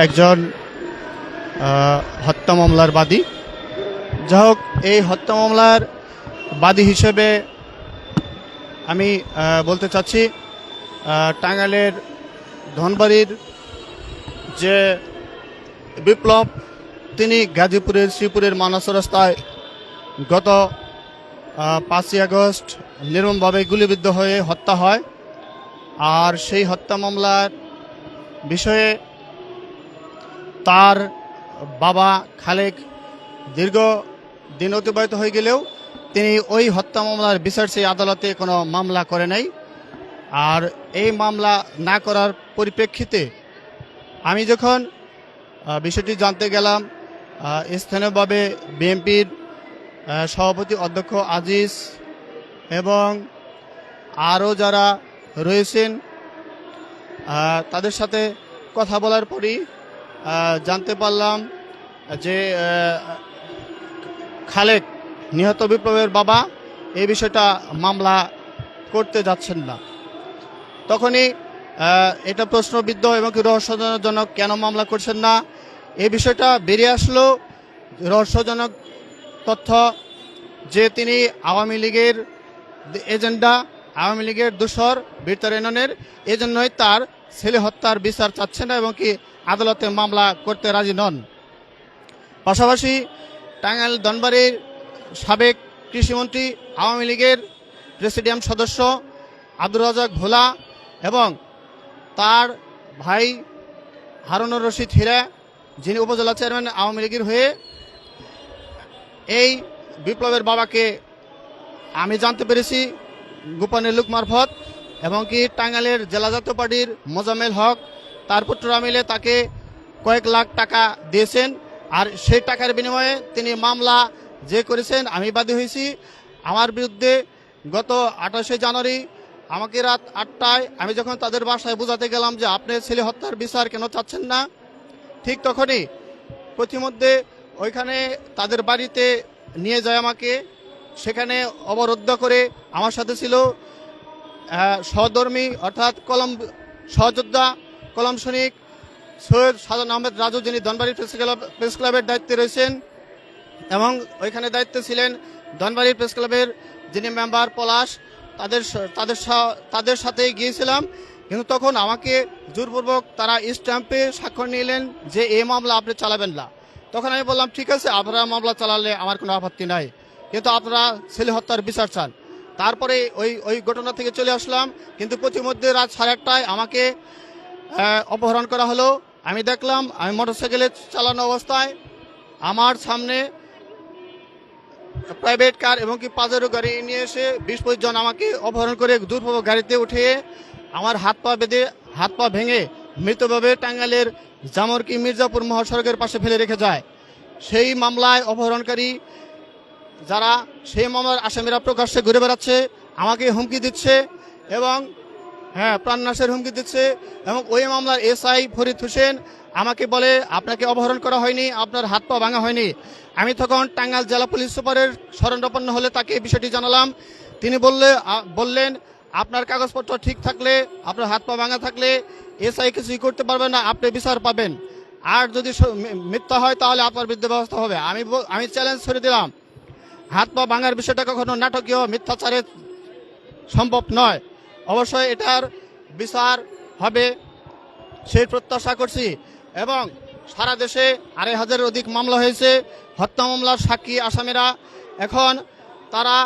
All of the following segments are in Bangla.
একজন হত্যা মামলার বাদী। যাই হোক, এই হত্যা মামলার বাদী হিসেবে আমি বলতে চাচ্ছি, টাঙ্গাইলের ধনবাড়ির যে বিপ্লব, তিনি গাজীপুরের শ্রীপুরের মানস রাস্তায় গত 5ই আগস্ট নির্মমভাবে গুলিবিদ্ধ হয়ে হত্যা হয়। আর সেই হত্যা মামলার বিষয়ে তার বাবা খালেক দীর্ঘ দিন অতিবাহিত হয়ে গেলেও তিনি ওই হত্যা মামলার বিচার সেই আদালতে কোনো মামলা করে নাই। আর এই মামলা না করার পরিপ্রেক্ষিতে আমি যখন বিষয়টি জানতে গেলাম, স্থানীয়ভাবে বিএনপির সভাপতি অধ্যক্ষ আজিজ এবং আরও যারা রয়েছেন তাদের সাথে কথা বলার পরই জানতে পারলাম যে খালেক, নিহত বিপ্লবের বাবা, এই বিষয়টা মামলা করতে যাচ্ছেন না। তখনই এটা প্রশ্নবিদ্ধ এবং কি রহস্যজনক, কেন মামলা করছেন না এই বিষয়টা বেরিয়ে আসলো। রহস্যজনক তথ্য যে তিনি আওয়ামী লীগের এজেন্ডা, আওয়ামী লীগের দোসর বীরতারেননের, এজন্যই তার ছেলে হত্যার বিচার চাচ্ছেন না এবং কি আদালতে মামলা করতে রাজি নন। পাশাপাশি টাঙ্গাইল ধনবাড়ির সাবেক কৃষিমন্ত্রী, আওয়ামী লীগের প্রেসিডিয়াম সদস্য আব্দুর রাজাক ভোলা এবং তার ভাই হারুনুর রশিদ হীরা, যিনি উপজেলা চেয়ারম্যান আওয়ামী লীগের হয়ে, এই বিপ্লবের বাবাকে আমি জানতে পেরেছি গোপনে লোক মারফত, এবং কি টাঙ্গাইলের জেলা জাতীয় পার্টির মোজাম্মেল হক তার পুত্ররা মিলে তাকে কয়েক লাখ টাকা দিয়েছেন। আর সেই টাকার বিনিময়ে তিনি মামলা যে করেছেন, আমি বাদী হয়েছি। আমার বিরুদ্ধে গত 28শে জানুয়ারি আমাকে রাত 8টায় আমি যখন তাদের বাসায় বোঝাতে গেলাম যে আপনি ছেলে হত্যার বিচার কেন চাচ্ছেন না, ঠিক তখনই প্রতিমধ্যে ওইখানে তাদের বাড়িতে নিয়ে যায় আমাকে। সেখানে অবরুদ্ধ করে আমার সাথে ছিল সহধর্মী অর্থাৎ সহযোদ্ধা কলম সৈনিক সৈয়দ শাহজাহান আহমেদ রাজু, যিনি ধনবাড়ি প্রেস ক্লাবের দায়িত্বে রয়েছেন, এবং ওইখানে দায়িত্বে ছিলেন ধনবাড়ি প্রেস ক্লাবের যিনি মেম্বার পলাশ। তাদের সাথে গিয়েছিলাম, কিন্তু তখন আমাকে জোরপূর্বক তারা স্ট্যাম্পে স্বাক্ষর নিলেন যে এই মামলা আপনি চালাবেন না। তখন আমি বললাম, ঠিক আছে, আপনারা মামলা চালালে আমার কোনো আপত্তি নাই, কিন্তু আপনারা ছেলে হত্যার বিচার চান। তারপরে ওই ঘটনা থেকে চলে আসলাম, কিন্তু প্রতিমধ্যে রাত 1:30টায় আমাকে অপহরণ করা হলো। আমি দেখলাম আমি মোটরসাইকেলে চালানো অবস্থায় আমার সামনে প্রাইভেট কার এবং কি পাজেরো গাড়ি নিয়ে এসে 20-25 জন আমাকে অপহরণ করে দূরপূর্বক গাড়িতে উঠিয়ে আমার হাত পা বেঁধে, হাত পা ভেঙে মৃতভাবে টাঙ্গাইলের জামরকি মির্জাপুর মহাসড়কের পাশে ফেলে রেখে যায়। সেই মামলায় অপহরণকারী যারা, সেই মামলার আসামিরা প্রকাশ্যে ঘুরে বেড়াচ্ছে, আমাকে হুমকি দিচ্ছে এবং প্রাণনাশের হুমকি দিচ্ছে। এবং ওই মামলার এসআই ফরিদ হোসেন আমাকে বলে, আপনাকে অপহরণ করা হয়নি, আপনার হাত পা ভাঙা হয়নি। আমি তখন টাঙ্গাইল জেলা পুলিশ সুপারের শরণাপন্ন হলে তাকে বিষয়টি জানালাম। তিনি বললেন, আপনার কাগজপত্র ঠিক থাকলে, আপনার হাত পা ভাঙা থাকলে এসআই কিছুই করতে পারবে না, আপনি বিচার পাবেন। আর যদি মিথ্যা হয় তাহলে আপনার বিরুদ্ধে ব্যবস্থা হবে। আমি চ্যালেঞ্জ করে দিলাম, হাত পা ভাঙার বিষয়টা কখনো নাটকীয় মিথ্যাচারে সম্ভব নয়, অবশ্যই এটার বিচার হবে সেই প্রত্যাশা করছি। এবং সারা দেশে 2,500-এর অধিক মামলা হয়েছে। হত্যা মামলার সাক্ষী আসামিরা এখন তারা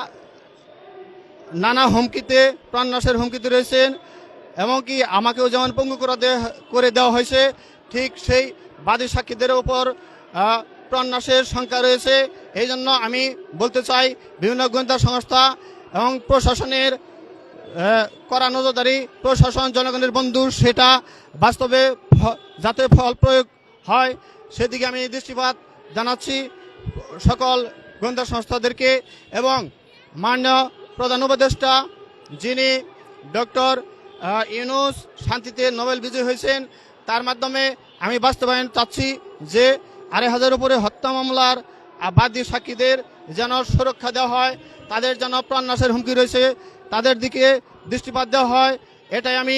নানা হুমকিতে, প্রাণনাশের হুমকিতে রয়েছেন, এমনকি আমাকেও যেমন পঙ্গু করে দেওয়া হয়েছে, ঠিক সেই বাদী সাক্ষীদের উপর প্রাণনাশের শঙ্কা রয়েছে। এই জন্য আমি বলতে চাই, বিভিন্ন গোয়েন্দা সংস্থা এবং প্রশাসনের কড়া নজরদারি, প্রশাসন জনগণের বন্ধু, সেটা বাস্তবে যাতে ফল প্রয়োগ হয় সেদিকে আমি দৃষ্টিপাত জানাচ্ছি সকল গোয়েন্দা সংস্থাদেরকে। এবং মাননীয় প্রধান উপদেষ্টা, যিনি ডক্টর ইউনূস শান্তিতে নোবেল বিজয়ী হয়েছেন, তার মাধ্যমে আমি বাস্তবায়ন চাচ্ছি যে 2,500-এর উপরে হত্যা মামলার বাদী সাক্ষীদের যেন সুরক্ষা দেওয়া হয়, তাদের যেন প্রাণনাশের হুমকি রয়েছে তাদের দিকে দৃষ্টিপাত দেওয়া হয়, এটাই আমি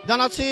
জানাচ্ছি।